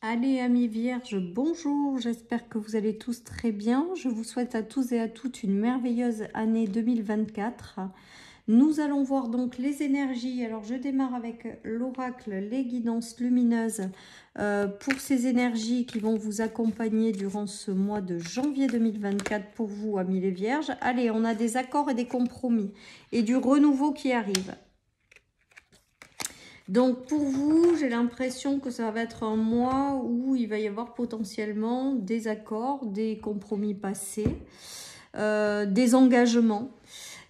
Allez, amis vierges, bonjour, j'espère que vous allez tous très bien. Je vous souhaite à tous et à toutes une merveilleuse année 2024. Nous allons voir donc les énergies. Alors, je démarre avec l'oracle, les guidances lumineuses pour ces énergies qui vont vous accompagner durant ce mois de janvier 2024 pour vous, amis les vierges. Allez, on a des accords et des compromis et du renouveau qui arrive. Donc pour vous, j'ai l'impression que ça va être un mois où il va y avoir potentiellement des accords, des compromis passés, des engagements,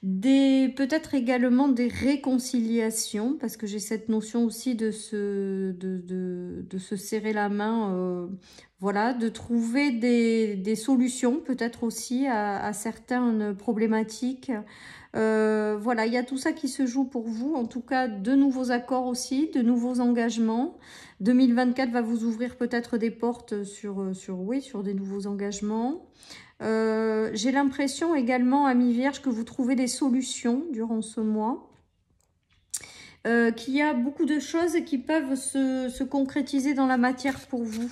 peut-être également des réconciliations, parce que j'ai cette notion aussi de se serrer la main, voilà, de trouver des solutions peut-être aussi à certaines problématiques. Voilà, il y a tout ça qui se joue pour vous. En tout cas, de nouveaux accords aussi, de nouveaux engagements. 2024 va vous ouvrir peut-être des portes sur des nouveaux engagements. J'ai l'impression également, amis vierges, que vous trouvez des solutions durant ce mois. Qu'il y a beaucoup de choses qui peuvent se concrétiser dans la matière pour vous.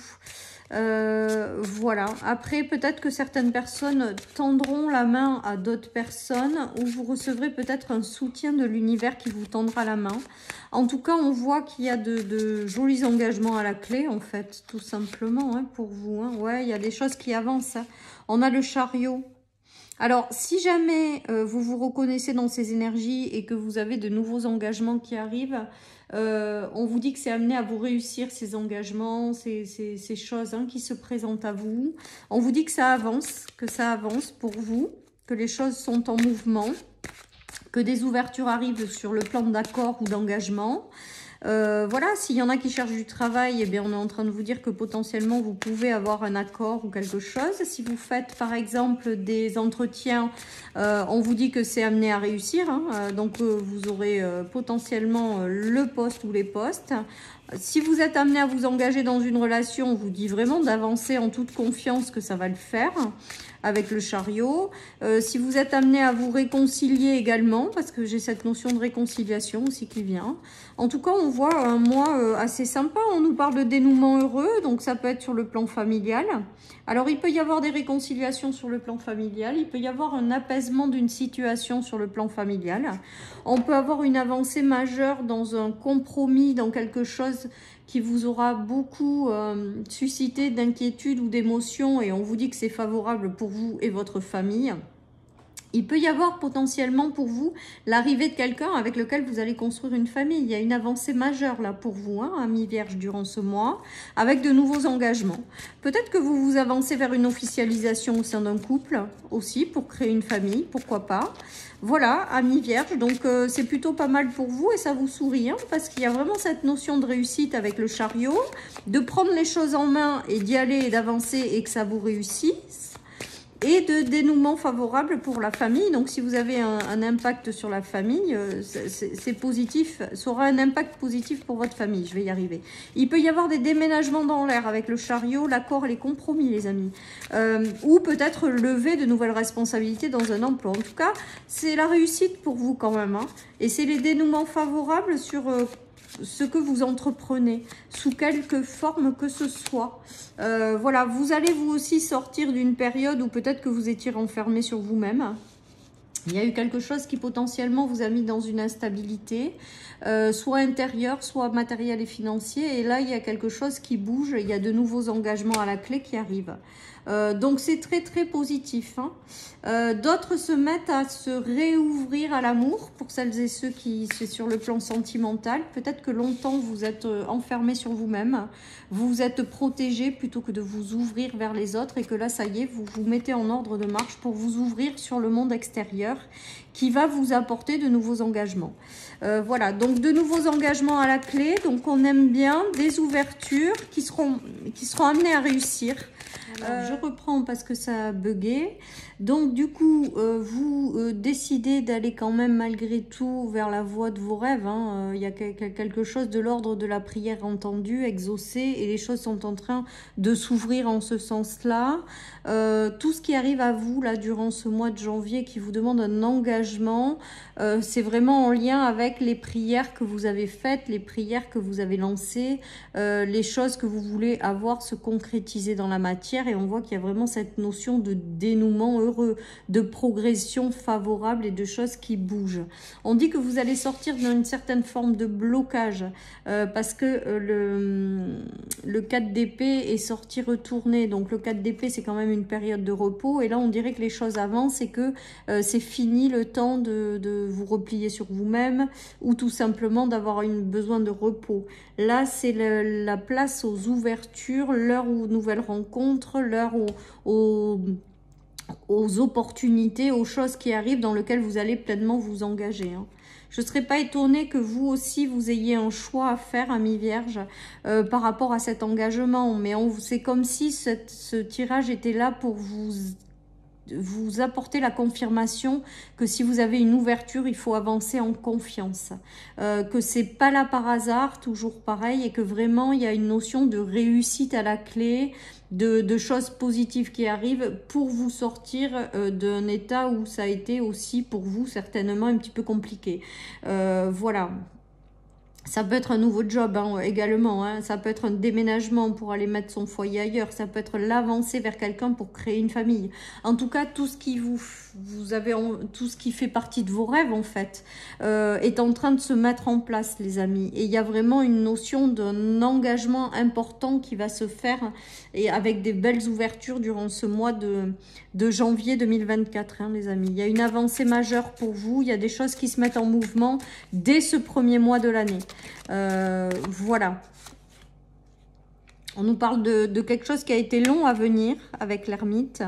Voilà. Après, peut-être que certaines personnes tendront la main à d'autres personnes ou vous recevrez peut-être un soutien de l'univers qui vous tendra la main. En tout cas, on voit qu'il y a de jolis engagements à la clé, en fait, tout simplement, hein, pour vous. Hein. Ouais, il y a des choses qui avancent. Hein. On a le chariot. Alors, si jamais vous vous reconnaissez dans ces énergies et que vous avez de nouveaux engagements qui arrivent, on vous dit que c'est amené à vous réussir ces engagements, ces choses hein, qui se présentent à vous. On vous dit que ça avance pour vous, que les choses sont en mouvement, que des ouvertures arrivent sur le plan d'accord ou d'engagement. Voilà, s'il y en a qui cherchent du travail, eh bien, on est en train de vous dire que potentiellement vous pouvez avoir un accord ou quelque chose. Si vous faites par exemple des entretiens, on vous dit que c'est amené à réussir. Hein, donc vous aurez potentiellement le poste ou les postes. Si vous êtes amené à vous engager dans une relation, on vous dit vraiment d'avancer en toute confiance que ça va le faire avec le chariot. Si vous êtes amené à vous réconcilier également, parce que j'ai cette notion de réconciliation aussi qui vient. En tout cas, on voit un mois assez sympa. On nous parle de dénouement heureux, donc ça peut être sur le plan familial. Alors, il peut y avoir des réconciliations sur le plan familial. Il peut y avoir un apaisement d'une situation sur le plan familial. On peut avoir une avancée majeure dans un compromis, dans quelque chose qui vous aura beaucoup suscité d'inquiétude ou d'émotion et on vous dit que c'est favorable pour vous et votre famille. Il peut y avoir potentiellement pour vous l'arrivée de quelqu'un avec lequel vous allez construire une famille. Il y a une avancée majeure là pour vous, hein, amis vierges, durant ce mois, avec de nouveaux engagements. Peut-être que vous vous avancez vers une officialisation au sein d'un couple aussi pour créer une famille, pourquoi pas. Voilà, amis vierges, donc c'est plutôt pas mal pour vous et ça vous sourit, hein, parce qu'il y a vraiment cette notion de réussite avec le chariot, de prendre les choses en main et d'y aller et d'avancer et que ça vous réussisse. Et de dénouement favorable pour la famille. Donc, si vous avez un impact sur la famille, c'est positif. Ça aura un impact positif pour votre famille. Je vais y arriver. Il peut y avoir des déménagements dans l'air avec le chariot, l'accord et les compromis, les amis. Ou peut-être lever de nouvelles responsabilités dans un emploi. En tout cas, c'est la réussite pour vous quand même. Hein. Et c'est les dénouements favorables sur... ce que vous entreprenez, sous quelque forme que ce soit. Voilà, vous allez vous aussi sortir d'une période où peut-être que vous étiez renfermé sur vous-même. Il y a eu quelque chose qui potentiellement vous a mis dans une instabilité, soit intérieure, soit matérielle et financier. Et là, il y a quelque chose qui bouge, il y a de nouveaux engagements à la clé qui arrivent. Donc, c'est très, très positif. Hein. D'autres se mettent à se réouvrir à l'amour, pour celles et ceux qui, c'est sur le plan sentimental. Peut-être que longtemps, vous êtes enfermé sur vous-même. Vous vous êtes protégé plutôt que de vous ouvrir vers les autres. Et que là, ça y est, vous vous mettez en ordre de marche pour vous ouvrir sur le monde extérieur qui va vous apporter de nouveaux engagements. Voilà, donc de nouveaux engagements à la clé. Donc, on aime bien des ouvertures qui seront amenées à réussir. Je reprends parce que ça a bugué. Donc du coup, vous décidez d'aller quand même malgré tout vers la voie de vos rêves. Hein. Il y a quelque chose de l'ordre de la prière entendue, exaucée, et les choses sont en train de s'ouvrir en ce sens-là. Tout ce qui arrive à vous là durant ce mois de janvier qui vous demande un engagement, c'est vraiment en lien avec les prières que vous avez faites, les prières que vous avez lancées, les choses que vous voulez avoir se concrétiser dans la matière. Et on voit qu'il y a vraiment cette notion de dénouement heureux, de progression favorable et de choses qui bougent. On dit que vous allez sortir d'une certaine forme de blocage parce que le 4 d'épée est sorti retourné. Donc le 4 d'épée, c'est quand même une période de repos. Et là, on dirait que les choses avancent et que c'est fini le temps de vous replier sur vous-même ou tout simplement d'avoir besoin de repos. Là, c'est la place aux ouvertures, l'heure aux nouvelles rencontres, l'heure aux opportunités, aux choses qui arrivent dans lesquelles vous allez pleinement vous engager. Hein. Je ne serais pas étonnée que vous aussi, vous ayez un choix à faire, amis vierges, par rapport à cet engagement. Mais c'est comme si ce tirage était là pour vous apporter la confirmation que si vous avez une ouverture, il faut avancer en confiance. Que c'est pas là par hasard, toujours pareil, et que vraiment il y a une notion de réussite à la clé, de choses positives qui arrivent pour vous sortir d'un état où ça a été aussi pour vous certainement un petit peu compliqué. Voilà. Ça peut être un nouveau job hein, également, hein. Ça peut être un déménagement pour aller mettre son foyer ailleurs, ça peut être l'avancée vers quelqu'un pour créer une famille. En tout cas, tout ce qui tout ce qui fait partie de vos rêves en fait, est en train de se mettre en place, les amis. Et il y a vraiment une notion d'un engagement important qui va se faire et avec des belles ouvertures durant ce mois de janvier 2024, hein, les amis. Il y a une avancée majeure pour vous, il y a des choses qui se mettent en mouvement dès ce premier mois de l'année. Voilà. On nous parle de quelque chose qui a été long à venir avec l'ermite,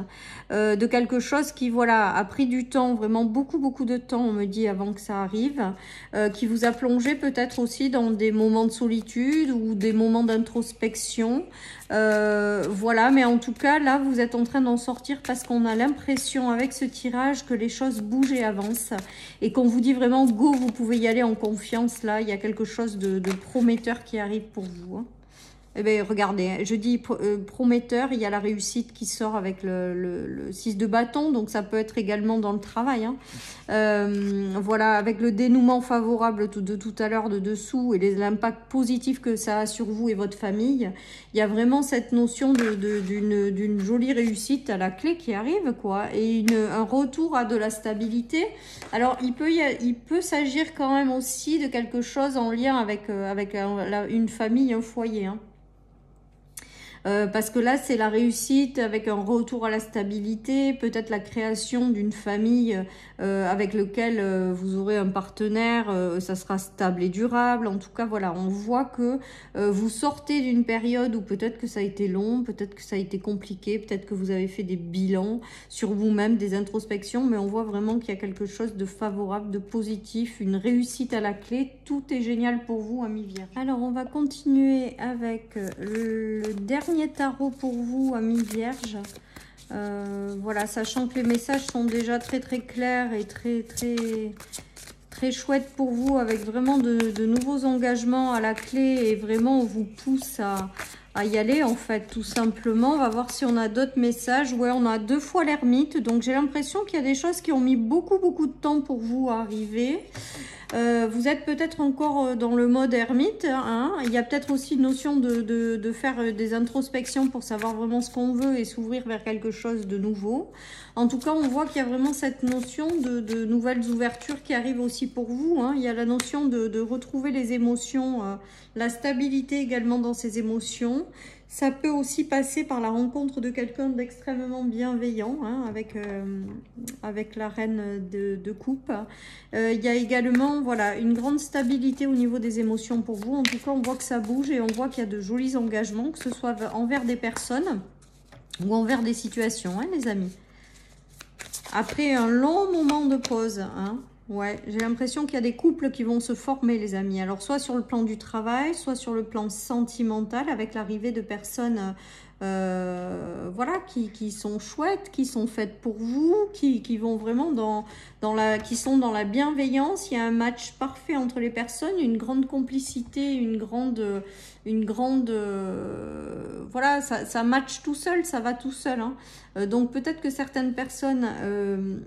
de quelque chose qui voilà a pris du temps, vraiment beaucoup de temps, on me dit, avant que ça arrive, qui vous a plongé peut-être aussi dans des moments de solitude ou des moments d'introspection. Voilà, mais en tout cas, là, vous êtes en train d'en sortir parce qu'on a l'impression avec ce tirage que les choses bougent et avancent et qu'on vous dit vraiment, go, vous pouvez y aller en confiance. Là, il y a quelque chose de prometteur qui arrive pour vous, hein. Eh bien, regardez, je dis prometteur, il y a la réussite qui sort avec le 6 de bâton, donc ça peut être également dans le travail. Hein. Voilà, avec le dénouement favorable de tout à l'heure de dessous et l'impact positif que ça a sur vous et votre famille, il y a vraiment cette notion d'une jolie réussite à la clé qui arrive, quoi, et un retour à de la stabilité. Alors, il peut s'agir quand même aussi de quelque chose en lien avec une famille, un foyer, hein. Parce que là, c'est la réussite avec un retour à la stabilité, peut-être la création d'une famille avec lequel vous aurez un partenaire, ça sera stable et durable. En tout cas, voilà, on voit que vous sortez d'une période où peut-être que ça a été long, peut-être que ça a été compliqué, peut-être que vous avez fait des bilans sur vous-même, des introspections, mais on voit vraiment qu'il y a quelque chose de favorable, de positif, une réussite à la clé. Tout est génial pour vous, amis vierges. Alors, on va continuer avec le dernier tarot pour vous, amis vierges. Voilà, sachant que les messages sont déjà très clairs et très chouettes pour vous, avec vraiment de nouveaux engagements à la clé, et vraiment on vous pousse à y aller en fait, tout simplement. On va voir si on a d'autres messages. Ouais, on a 2 fois l'ermite, donc j'ai l'impression qu'il y a des choses qui ont mis beaucoup de temps pour vous à arriver. Vous êtes peut-être encore dans le mode ermite, hein. Il y a peut-être aussi une notion de faire des introspections pour savoir vraiment ce qu'on veut et s'ouvrir vers quelque chose de nouveau. En tout cas, on voit qu'il y a vraiment cette notion de nouvelles ouvertures qui arrivent aussi pour vous, hein. Il y a la notion de retrouver les émotions, la stabilité également dans ces émotions. Ça peut aussi passer par la rencontre de quelqu'un d'extrêmement bienveillant, hein, avec la reine de coupe. Il y a également voilà, une grande stabilité au niveau des émotions pour vous. En tout cas, on voit que ça bouge et on voit qu'il y a de jolis engagements, que ce soit envers des personnes ou envers des situations, hein, les amis. Après un long moment de pause, hein. Ouais, j'ai l'impression qu'il y a des couples qui vont se former, les amis. Alors, soit sur le plan du travail, soit sur le plan sentimental, avec l'arrivée de personnes voilà, qui sont chouettes, qui sont faites pour vous, qui vont vraiment qui sont dans la bienveillance. Il y a un match parfait entre les personnes, une grande complicité, voilà, ça match tout seul, ça va tout seul, hein. Donc peut-être que certaines personnes,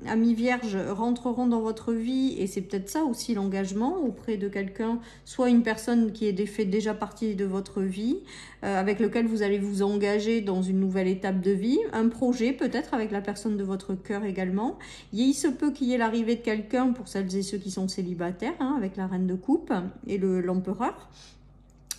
amis vierges, rentreront dans votre vie, et c'est peut-être ça aussi l'engagement auprès de quelqu'un, soit une personne qui fait déjà partie de votre vie, avec lequel vous allez vous engager dans une nouvelle étape de vie, un projet peut-être avec la personne de votre cœur également. Il se peut qu'il y ait l'arrivée de quelqu'un pour celles et ceux qui sont célibataires, hein, avec la reine de coupe et l'empereur.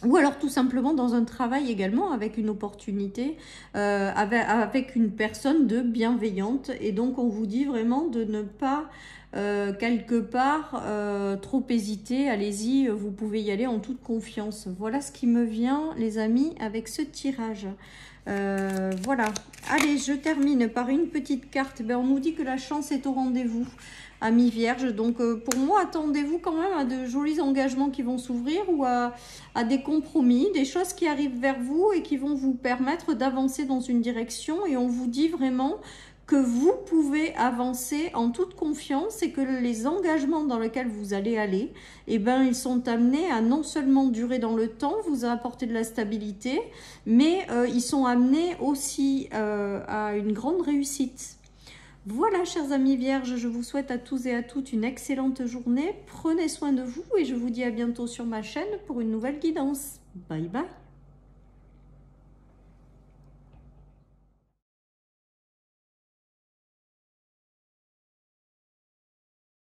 Ou alors tout simplement dans un travail également, avec une opportunité, avec une personne bienveillante. Et donc on vous dit vraiment de ne pas quelque part trop hésiter. Allez-y, vous pouvez y aller en toute confiance. Voilà ce qui me vient, les amis, avec ce tirage. Voilà. Allez, je termine par une petite carte. Ben, on nous dit que la chance est au rendez-vous, amis vierges. Donc pour moi, attendez-vous quand même à de jolis engagements qui vont s'ouvrir, ou à des compromis, des choses qui arrivent vers vous et qui vont vous permettre d'avancer dans une direction. Et on vous dit vraiment que vous pouvez avancer en toute confiance, et que les engagements dans lesquels vous allez aller, eh ben, ils sont amenés à non seulement durer dans le temps, vous apporter de la stabilité, mais ils sont amenés aussi à une grande réussite. Voilà, chers amis vierges, je vous souhaite à tous et à toutes une excellente journée. Prenez soin de vous et je vous dis à bientôt sur ma chaîne pour une nouvelle guidance. Bye bye.